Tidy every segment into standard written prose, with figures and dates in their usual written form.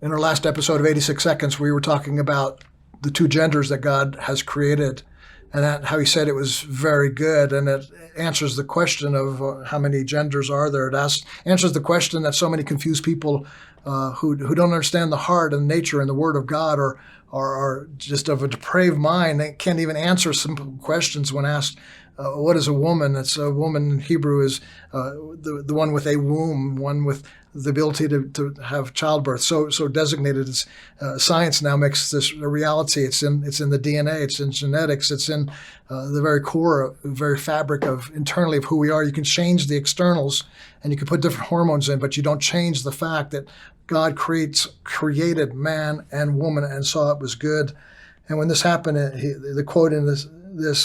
In our last episode of 86 Seconds, we were talking about the two genders that God has created and how he said it was very good. And it answers the question of how many genders are there. It answers the question that so many confused people who don't understand the heart and nature and the Word of God are just of a depraved mind. They can't even answer simple questions when asked, what is a woman? It's a woman in Hebrew is the one with a womb, one with the ability to have childbirth. So designated as science now makes this a reality. It's in the DNA. It's in genetics. It's in the very core, very fabric of internally of who we are. You can change the externals and you can put different hormones in, but you don't change the fact that God created man and woman and saw it was good. And when this happened, the quote in this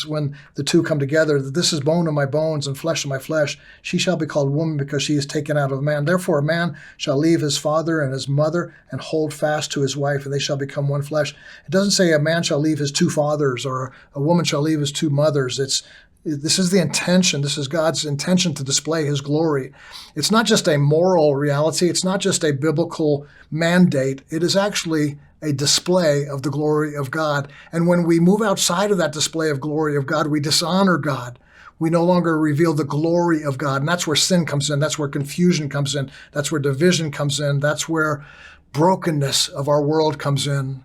when the two come together, that this is bone of my bones and flesh of my flesh, she shall be called woman because she is taken out of man. Therefore a man shall leave his father and his mother and hold fast to his wife, and they shall become one flesh. It doesn't say a man shall leave his two fathers or a woman shall leave his two mothers. This is the intention. This is God's intention to display his glory. It's not just a moral reality. It's not just a biblical mandate. It is actually a display of the glory of God. And when we move outside of that display of glory of God, we dishonor God. We no longer reveal the glory of God. And that's where sin comes in. That's where confusion comes in. That's where division comes in. That's where brokenness of our world comes in.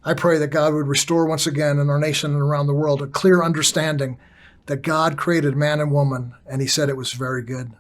I pray that God would restore once again in our nation and around the world a clear understanding that God created man and woman, and he said it was very good.